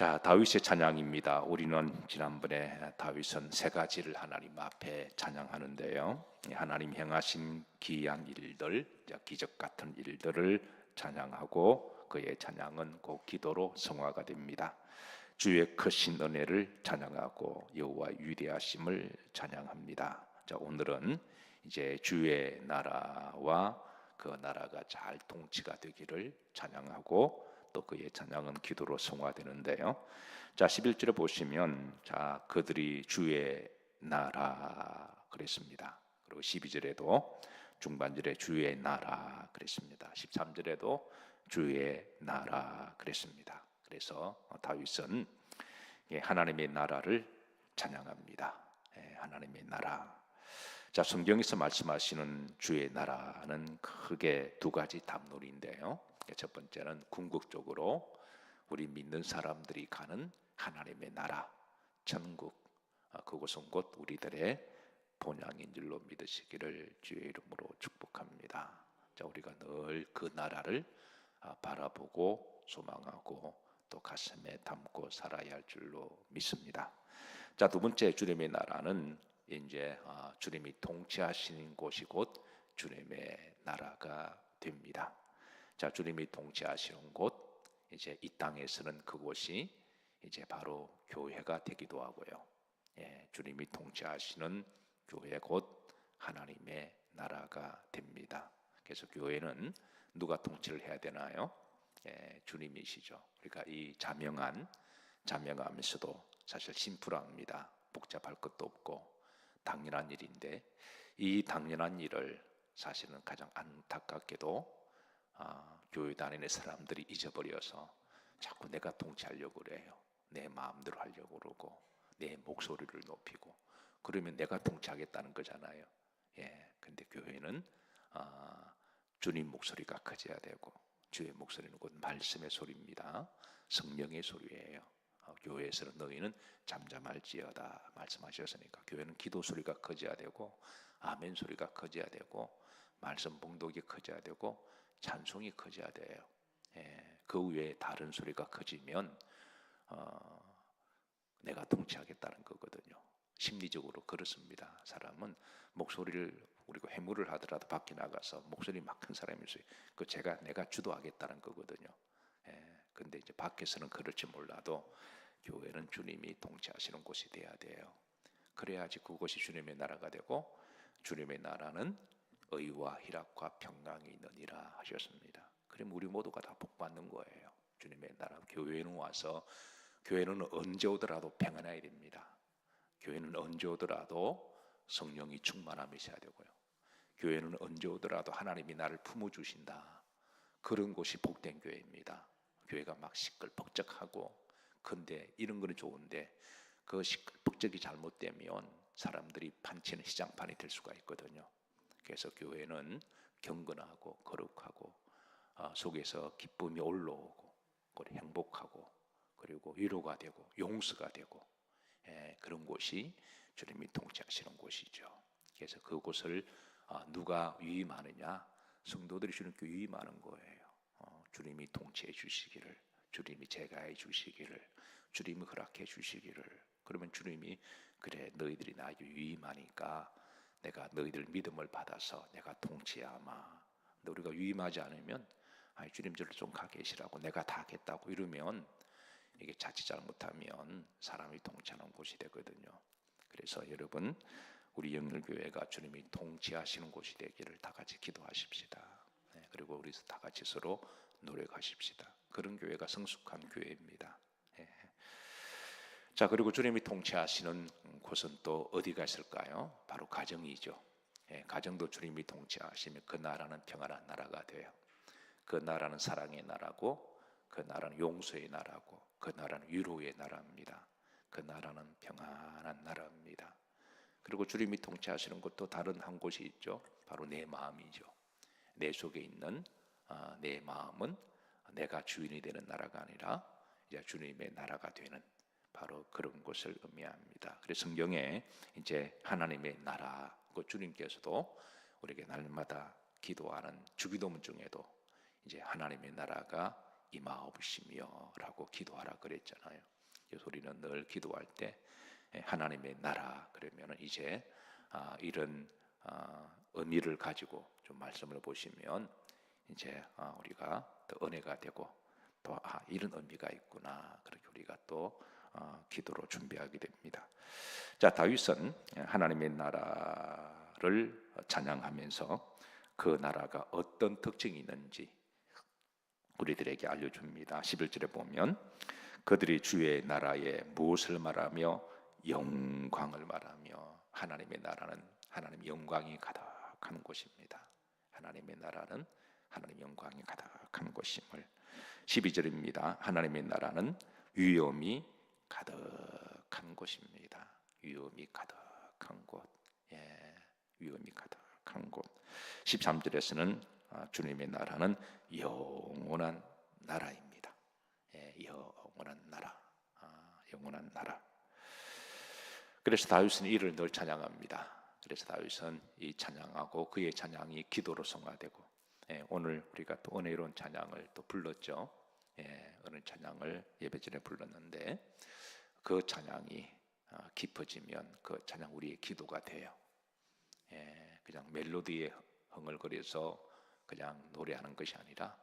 자, 다윗의 찬양입니다. 우리는 지난번에 다윗은 세 가지를 하나님 앞에 찬양하는데요. 하나님 행하신 기이한 일들, 기적 같은 일들을 찬양하고 그의 찬양은 곧 기도로 성화가 됩니다. 주의 크신 은혜를 찬양하고 여호와의 위대하심을 찬양합니다. 자, 오늘은 이제 주의 나라와 그 나라가 잘 통치가 되기를 찬양하고 또 그의 찬양은 기도로 성화되는데요. 자, 11절에 보시면 자, 그들이 주의 나라 그랬습니다. 그리고 12절에도 중반절에 주의 나라 그랬습니다. 13절에도 주의 나라 그랬습니다. 그래서 다윗은 하나님의 나라를 찬양합니다. 하나님의 나라. 자, 성경에서 말씀하시는 주의 나라는 크게 두 가지 담론인데요. 첫 번째는 궁극적으로 우리 믿는 사람들이 가는 하나님의 나라, 천국, 그곳은 곧 우리들의 본향인 줄로 믿으시기를 주의 이름으로 축복합니다. 자, 우리가 늘 그 나라를 바라보고 소망하고 또 가슴에 담고 살아야 할 줄로 믿습니다. 자, 두 번째 주님의 나라는 이제 주님이 통치하시는 곳이 곧 주님의 나라가 됩니다. 자, 주님이 통치하시는 곳, 이제 이 땅에서는 그곳이 이제 바로 교회가 되기도 하고요. 주님이 통치하시는 교회 곧 하나님의 나라가 됩니다. 그래서 교회는 누가 통치를 해야 되나요? 주님이시죠. 그러니까 이 자명하면서도 사실 심플합니다. 복잡할 것도 없고 당연한 일인데 이 당연한 일을 사실은 가장 안타깝게도 교회 다니는 사람들이 잊어버려서 자꾸 내가 통치하려고 그래요. 내 마음대로 하려고 그러고 내 목소리를 높이고 그러면 내가 통치하겠다는 거잖아요. 근데 교회는 주님 목소리가 커져야 되고 주의 목소리는 곧 말씀의 소리입니다. 성령의 소리예요. 교회에서는 너희는 잠잠할지어다 말씀하셨으니까 교회는 기도 소리가 커져야 되고 아멘 소리가 커져야 되고 말씀 봉독이 커져야 되고 찬송이 커져야 돼요. 그 외에 다른 소리가 커지면 내가 통치하겠다는 거거든요. 심리적으로 그렇습니다. 사람은 목소리를 그리고 해물을 하더라도 밖에 나가서 목소리 막 큰 사람이 있어요. 그 내가 주도하겠다는 거거든요. 근데 이제 밖에서는 그럴지 몰라도 교회는 주님이 통치하시는 곳이 돼야 돼요. 그래야지 그곳이 주님의 나라가 되고 주님의 나라는 의와 희락과 평강이 있느니라 하셨습니다. 그럼 우리 모두가 다 복받는 거예요. 주님의 나라. 교회는 와서 교회는 언제 오더라도 평안해야 됩니다. 교회는 언제 오더라도 성령이 충만함이 있어야 되고요. 교회는 언제 오더라도 하나님이 나를 품어주신다. 그런 곳이 복된 교회입니다. 교회가 막 시끌벅적하고 근데 이런 거는 좋은데 그 시끌벅적이 잘못되면 사람들이 판치는 시장판이 될 수가 있거든요. 그래서 교회는 경건하고 거룩하고 속에서 기쁨이 올라오고 그리고 행복하고 그리고 위로가 되고 용서가 되고 그런 곳이 주님이 통치하시는 곳이죠. 그래서 그곳을 누가 위임하느냐? 성도들이 주님께 위임하는 거예요. 주님이 통치해 주시기를, 주님이 제가해 주시기를, 주님이 허락해 주시기를. 그러면 주님이 그래 너희들이 나에게 위임하니까 내가 너희들 믿음을 받아서 내가 통치하마. 근데 우리가 위임하지 않으면 주님 저를 좀 가 계시라고 내가 다 하겠다고 이러면 이게 자칫 잘못하면 사람이 통치하는 곳이 되거든요. 그래서 여러분 우리 영일교회가 주님이 통치하시는 곳이 되기를 다 같이 기도하십시다. 그리고 우리 다 같이 서로 노력하십시다. 그런 교회가 성숙한 교회입니다. 자, 그리고 주님이 통치하시는 곳은 또 어디가 있을까요? 바로 가정이죠. 가정도 주님이 통치하시면 그 나라는 평안한 나라가 돼요. 그 나라는 사랑의 나라고 그 나라는 용서의 나라고 그 나라는 위로의 나라입니다. 그 나라는 평안한 나라입니다. 그리고 주님이 통치하시는 곳도 다른 한 곳이 있죠. 바로 내 마음이죠. 내 속에 있는 내 마음은 내가 주인이 되는 나라가 아니라 이제 주님의 나라가 되는 바로 그런 것을 의미합니다. 그래서 성경에 이제 하나님의 나라, 그 주님께서도 우리에게 날마다 기도하는 주기도문 중에도 이제 하나님의 나라가 임하옵시며라고 기도하라 그랬잖아요. 그래서 우리는 늘 기도할 때 하나님의 나라 그러면은 이제 이런 의미를 가지고 좀 말씀을 보시면 이제 우리가 더 은혜가 되고 또 이런 의미가 있구나 그렇게 우리가 또 기도로 준비하게 됩니다. 자, 다윗은 하나님의 나라를 찬양하면서 그 나라가 어떤 특징이 있는지 우리들에게 알려줍니다. 11절에 보면 그들이 주의 나라에 무엇을 말하며 영광을 말하며 하나님의 나라는 하나님 영광이 가득한 곳입니다. 하나님의 나라는 하나님 영광이 가득한 곳임을 12절입니다. 하나님의 나라는 위엄이 가득한 곳입니다. 위엄이 가득한 곳. 위엄이 가득한 곳. 13절에서는 주님의 나라는 영원한 나라입니다. 영원한 나라. 영원한 나라. 그래서 다윗은 이를 늘 찬양합니다. 그래서 다윗은 이 찬양하고 그의 찬양이 기도로 성화되고 오늘 우리가 또 은혜로운 찬양을 또 불렀죠. 은혜 찬양을 예배전에 불렀는데 그 찬양이 깊어지면 그 찬양 우리의 기도가 돼요. 그냥 멜로디에 흥얼거려서 그냥 노래하는 것이 아니라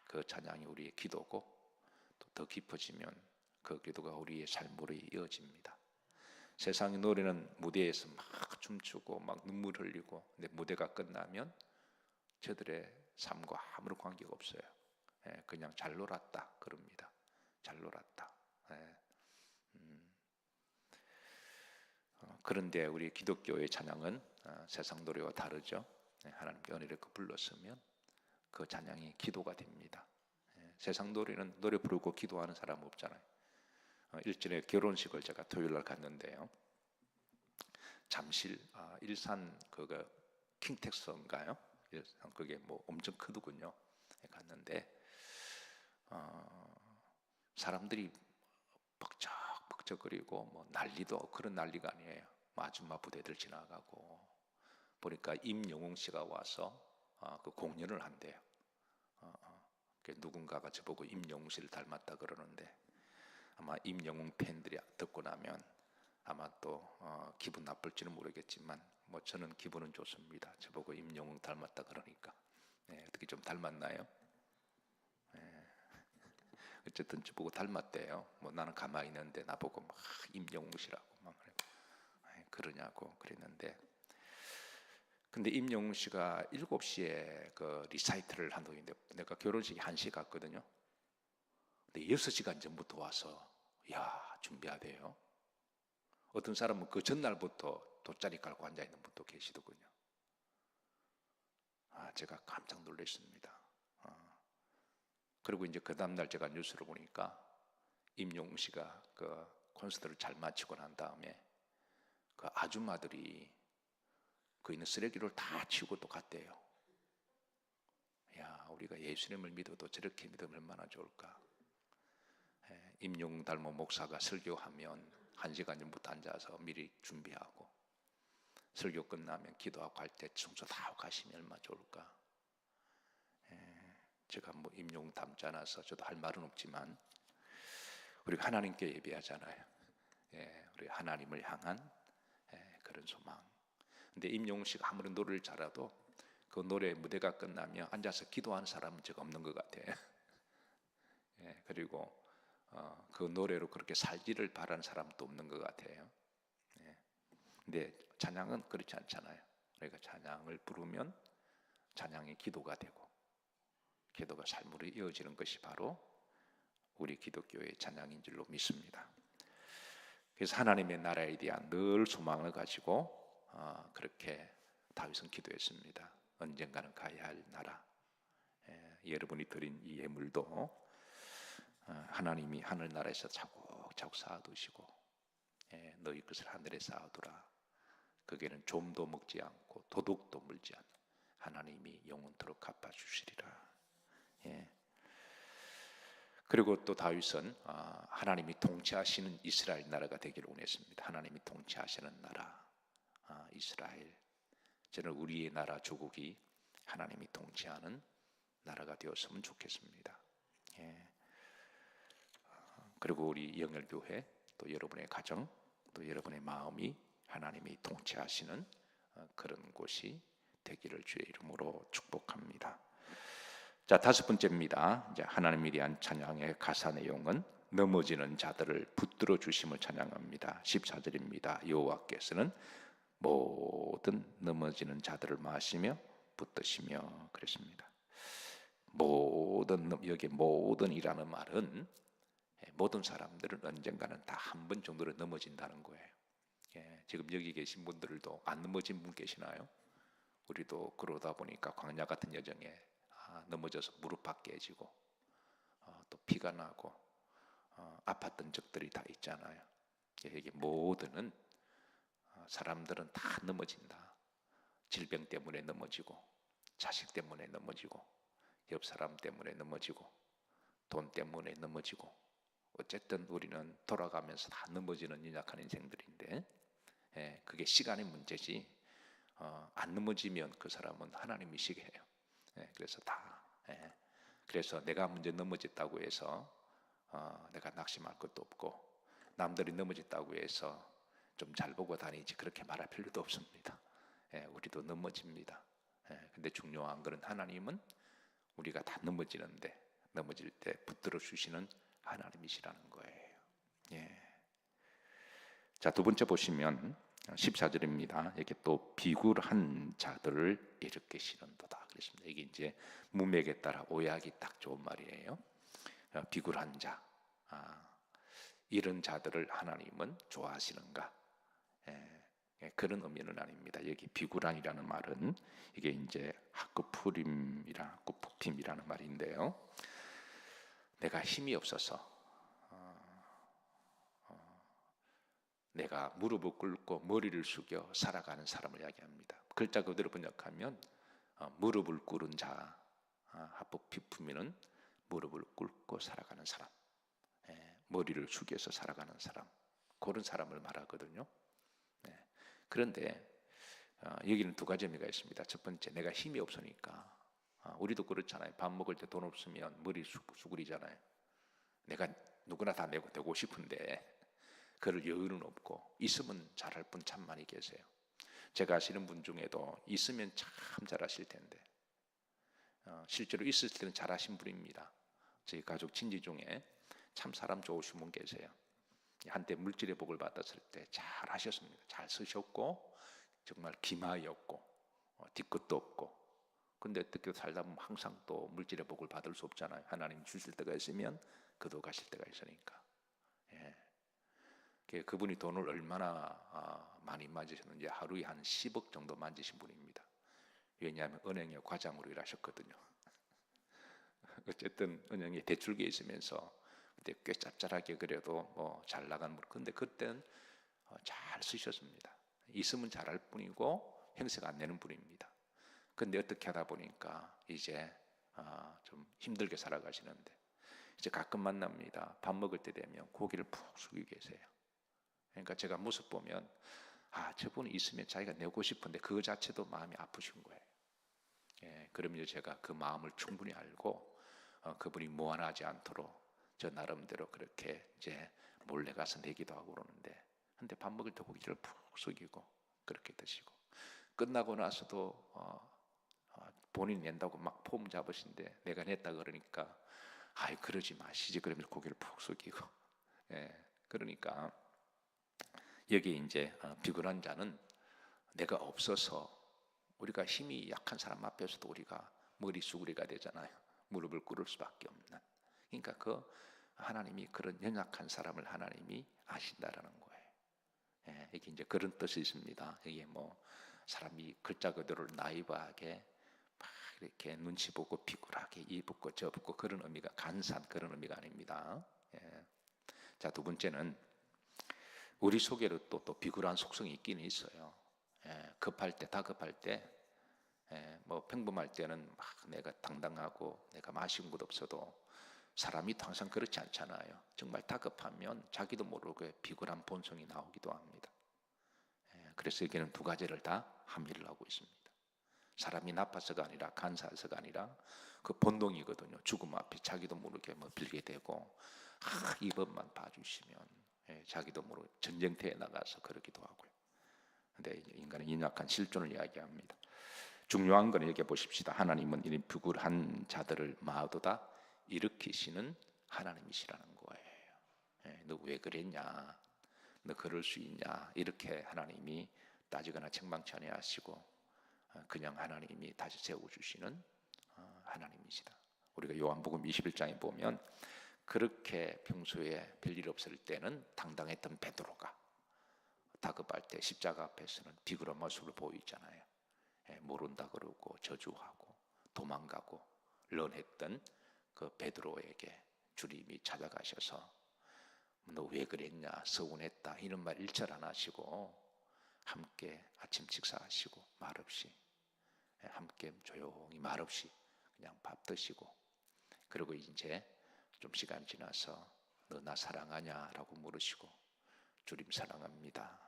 그 찬양이 우리의 기도고 또 더 깊어지면 그 기도가 우리의 삶으로 이어집니다. 세상의 노래는 무대에서 막 춤추고 막 눈물 흘리고 근데 무대가 끝나면 저들의 삶과 아무런 관계가 없어요. 그냥 잘 놀았다 그럽니다. 잘 놀았다. 그런데 우리 기독교의 찬양은 세상 노래와 다르죠. 하나님께 은혜를 불렀으면 그 찬양이 기도가 됩니다. 세상 노래는 노래 부르고 기도하는 사람 없잖아요. 일전에 결혼식을 제가 토요일날 갔는데요. 잠실 일산 그거 킹텍스인가요? 그게 뭐 엄청 크더군요. 갔는데 사람들이 벅적벅적거리고 뭐 난리도 그런 난리가 아니에요. 뭐 아줌마 부대들 지나가고 보니까 임영웅 씨가 와서 그 공연을 한대요. 누군가가 저보고 임영웅 씨를 닮았다 그러는데 아마 임영웅 팬들이 듣고 나면 아마 또 기분 나쁠지는 모르겠지만 뭐 저는 기분은 좋습니다. 저보고 임영웅 닮았다 그러니까 어떻게 좀 닮았나요? 어쨌든 저보고 닮았대요. 뭐 나는 가만히 있는데 나보고 막 임영웅 씨라고 막 그러냐고 그랬는데 근데 임영웅 씨가 7시에 그 리사이트를 한다는데 내가 결혼식이 1시 갔거든요. 근데 6시간 전부터 와서 준비하대요. 어떤 사람은 그 전날부터 돗자리 깔고 앉아있는 분도 계시더군요. 제가 깜짝 놀랐습니다. 그리고 이제 그 다음날 제가 뉴스를 보니까 임영웅 씨가 그 콘서트를 잘 마치고 난 다음에 그 아줌마들이 그 있는 쓰레기를 다 치우고 또 갔대요. 우리가 예수님을 믿어도 저렇게 믿으면 얼마나 좋을까. 임영웅 닮은 목사가 설교하면 1시간 전부터 앉아서 미리 준비하고 설교 끝나면 기도하고 갈 때 청소 다 하고 가시면 얼마나 좋을까. 제가 뭐 임영웅 닮지 않아서 저도 할 말은 없지만 우리가 하나님께 예배하잖아요. 우리 하나님을 향한 그런 소망. 근데 임영웅 씨가 아무리 노래를 잘해도 그 노래 무대가 끝나면 앉아서 기도하는 사람은 제가 없는 것 같아요. 그리고 그 노래로 그렇게 살기를 바라는 사람도 없는 것 같아요. 근데 찬양은 그렇지 않잖아요. 우리가 찬양을 부르면 찬양이 기도가 되고 기도가 삶으로 이어지는 것이 바로 우리 기독교의 찬양인 줄로 믿습니다. 그래서 하나님의 나라에 대한 늘 소망을 가지고 그렇게 다윗은 기도했습니다. 언젠가는 가야 할 나라. 여러분이 드린 이 예물도 하나님이 하늘나라에서 차곡차곡 쌓아두시고 너희 것을 하늘에 쌓아두라. 거기에는 좀도 먹지 않고 도둑도 물지 않는 하나님이 영원토록 갚아주시리라. 그리고 또 다윗은 하나님이 통치하시는 이스라엘 나라가 되기를 원했습니다. 하나님이 통치하시는 나라 이스라엘. 저는 우리의 나라 조국이 하나님이 통치하는 나라가 되었으면 좋겠습니다. 예. 그리고 우리 영열교회 또 여러분의 가정 또 여러분의 마음이 하나님이 통치하시는 그런 곳이 되기를 주의 이름으로 축복합니다. 자, 다섯 번째입니다. 이제 하나님에 대한 찬양의 가사 내용은 넘어지는 자들을 붙들어 주심을 찬양합니다. 14절입니다. 여호와께서는 모든 넘어지는 자들을 마시며 붙드시며 그랬습니다. 여기 모든이라는 말은 모든 사람들은 언젠가는 다 한 번 정도는 넘어진다는 거예요. 지금 여기 계신 분들도 안 넘어진 분 계시나요? 우리도 그러다 보니까 광야 같은 여정에 넘어져서 무릎팍 깨지고 또 피가 나고 아팠던 적들이 다 있잖아요. 이게 모두는 사람들은 다 넘어진다. 질병 때문에 넘어지고 자식 때문에 넘어지고 옆 사람 때문에 넘어지고 돈 때문에 넘어지고 어쨌든 우리는 돌아가면서 다 넘어지는 연약한 인생들인데 그게 시간의 문제지 안 넘어지면 그 사람은 하나님이시게 해요. 그래서 그래서 내가 먼저 넘어졌다고 해서 내가 낙심할 것도 없고 남들이 넘어졌다고 해서 좀 잘 보고 다니지 그렇게 말할 필요도 없습니다. 우리도 넘어집니다. 근데 중요한 것은 하나님은 우리가 다 넘어지는데 넘어질 때 붙들어 주시는 하나님이시라는 거예요. 자, 두 번째 보시면 14절입니다. 이렇게 또 비굴한 자들을 일으키시는도다 그랬습니다. 이게 이제 문맥에 따라 오해하기 딱 좋은 말이에요. 비굴한 자, 이런 자들을 하나님은 좋아하시는가? 그런 의미는 아닙니다. 여기 비굴한이라는 말은 이게 이제 학급푸림이라는 말인데요. 내가 힘이 없어서 내가 무릎을 꿇고 머리를 숙여 살아가는 사람을 이야기합니다. 글자 그대로 번역하면 무릎을 꿇은 자, 합법피품이는 무릎을 꿇고 살아가는 사람, 머리를 숙여서 살아가는 사람, 그런 사람을 말하거든요. 그런데 여기는 두 가지 의미가 있습니다. 첫 번째, 내가 힘이 없으니까 우리도 그렇잖아요. 밥 먹을 때 돈 없으면 머리 수그리잖아요. 내가 누구나 다 내고 되고 싶은데 그럴 여유는 없고 있으면 잘할 분 참 많이 계세요. 제가 아시는 분 중에도 있으면 참 잘하실 텐데 실제로 있을 때는 잘하신 분입니다. 저희 가족 친지 중에 참 사람 좋으신 분 계세요. 한때 물질의 복을 받았을 때 잘하셨습니다. 잘 쓰셨고 정말 기마였고 뒤끝도 없고 근데 어떻게 살다 보면 항상 또 물질의 복을 받을 수 없잖아요. 하나님 주실 때가 있으면 그도 가실 때가 있으니까. 그분이 돈을 얼마나 많이 만지셨는지 하루에 한 10억 정도 만지신 분입니다. 왜냐하면 은행에 과장으로 일하셨거든요. 어쨌든 은행에 대출계 있으면서 그때 꽤 짭짤하게 그래도 뭐 잘 나간 분. 근데 그때는 잘 쓰셨습니다. 있으면 잘할 뿐이고 행색 안 내는 분입니다. 근데 어떻게 하다 보니까 이제 좀 힘들게 살아가시는데 이제 가끔 만납니다. 밥 먹을 때 되면 고개를 푹 숙이고 계세요. 그러니까 제가 모습 보면 저분이 있으면 자기가 내고 싶은데 그 자체도 마음이 아프신 거예요. 그러면 제가 그 마음을 충분히 알고 그분이 무안하지 않도록 저 나름대로 그렇게 이제 몰래 가서 내기도 하고 그러는데 근데 밥 먹을 때 고기를 푹 숙이고 그렇게 드시고 끝나고 나서도 본인이 낸다고 막 폼 잡으신데 내가 냈다 그러니까 그러지 마시지 그러면서 고개를 푹 숙이고 그러니까 여기 이제 비굴한 자는 내가 없어서 우리가 힘이 약한 사람 앞에서도 우리가 머리 수그리가 되잖아요. 무릎을 꿇을 수밖에 없는. 그러니까 그 하나님이 그런 연약한 사람을 하나님이 아신다라는 거예요. 이게 이제 그런 뜻이 있습니다. 이게 뭐 사람이 글자 그대로 나이브하게 막 이렇게 눈치 보고 비굴하게 이 붙고 저 붙고 그런 의미가 간사한 그런 의미가 아닙니다. 자, 두 번째는 우리 속에도 또 비굴한 속성이 있기는 있어요. 급할 때, 다급할 때, 뭐 평범할 때는 막 내가 당당하고 내가 마신 것 없어도 사람이 항상 그렇지 않잖아요. 정말 다급하면 자기도 모르게 비굴한 본성이 나오기도 합니다. 그래서 여기는 두 가지를 다 함의를 하고 있습니다. 사람이 나빠서가 아니라 간사해서가 아니라 그 본능이거든요. 죽음 앞에 자기도 모르게 뭐 빌게 되고, 이것만 봐주시면, 자기도 모르게 전쟁터에 나가서 그러기도 하고요. 근데 인간은 인약한 실존을 이야기합니다. 중요한 건 여기 보십시다. 하나님은 이 비굴한 자들을 마도다 일으키시는 하나님이시라는 거예요. 너 왜 그랬냐? 너 그럴 수 있냐? 이렇게 하나님이 따지거나 책망치 아니하시고 그냥 하나님이 다시 세워주시는 하나님이시다. 우리가 요한복음 21장에 보면 그렇게 평소에 별일 없을 때는 당당했던 베드로가 다급할 때 십자가 앞에서는 비굴한 모습을 보이잖아요. 모른다 그러고 저주하고 도망가고 런했던 그 베드로에게 주님이 찾아가셔서 너 왜 그랬냐, 서운했다 이런 말 일절 안 하시고 함께 아침 식사하시고 말없이 함께 조용히 말없이 그냥 밥 드시고, 그리고 이제 좀 시간 지나서 너 나 사랑하냐라고 물으시고 주님 사랑합니다.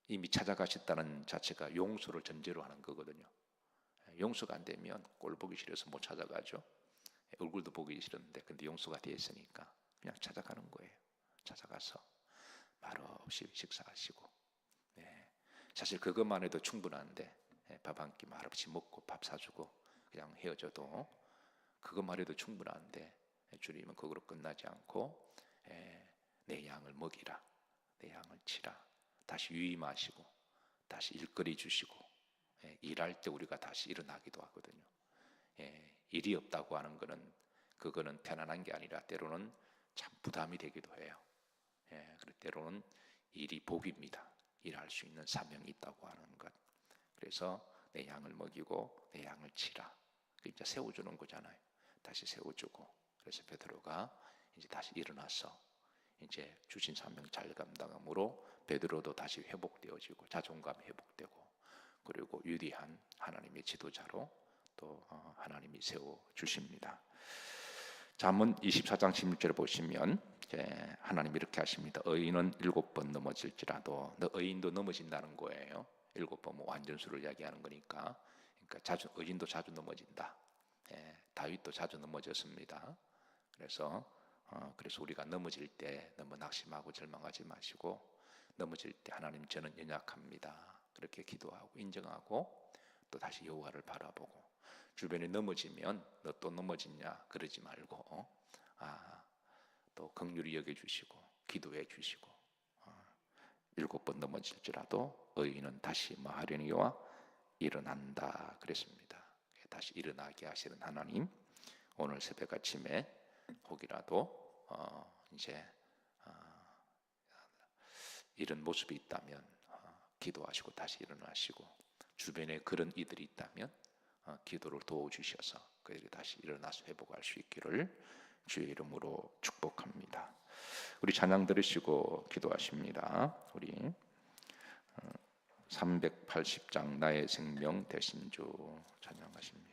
이미 찾아가셨다는 자체가 용서를 전제로 하는 거거든요. 용서가 안 되면 꼴 보기 싫어서 못 찾아가죠. 얼굴도 보기 싫은데 근데 용서가 되어 있으니까 그냥 찾아가는 거예요. 찾아가서 말없이 식사하시고, 사실 그것만 해도 충분한데 밥 한 끼 말없이 먹고 밥 사주고 그냥 헤어져도 그것만 해도 충분한데 주님은 그거로 끝나지 않고 내 양을 먹이라, 내 양을 치라, 다시 유임하시고 다시 일거리 주시고, 일할 때 우리가 다시 일어나기도 하거든요. 일이 없다고 하는 거는 그거는 편안한 게 아니라 때로는 참 부담이 되기도 해요. 그리고 때로는 일이 복입니다. 일할 수 있는 사명이 있다고 하는 것. 그래서 내 양을 먹이고 내 양을 치라. 이제 세워주는 거잖아요. 다시 세워주고. 그래서 베드로가 이제 다시 일어나서 이제 주신 사명 잘 감당함으로 베드로도 다시 회복되어지고 자존감 회복되고, 그리고 위대한 하나님의 지도자로 또 하나님이 세워 주십니다. 잠언 24장 16절을 보시면 하나님 이렇게 하십니다. 의인은 7번 넘어질지라도, 너 의인도 넘어진다는 거예요. 7번 뭐 완전수를 이야기하는 거니까. 그러니까 의인도 자주 넘어진다. 다윗도 자주 넘어졌습니다. 그래서 우리가 넘어질 때 너무 낙심하고 절망하지 마시고, 넘어질 때 하나님 저는 연약합니다 그렇게 기도하고 인정하고 또 다시 여호와를 바라보고, 주변에 넘어지면 너 또 넘어지냐 그러지 말고 또 긍휼히 여겨주시고 기도해 주시고, 7번 넘어질지라도 의인은 다시 뭐 하려니와 일어난다 그랬습니다. 다시 일어나게 하시는 하나님, 오늘 새벽 아침에 혹이라도 이제 이런 모습이 있다면 기도하시고 다시 일어나시고, 주변에 그런 이들이 있다면 기도를 도와주셔서 그들이 다시 일어나서 회복할 수 있기를 주의 이름으로 축복합니다. 우리 찬양 들으시고 기도하십니다. 우리 380장 나의 생명 대신 주 찬양하십니다.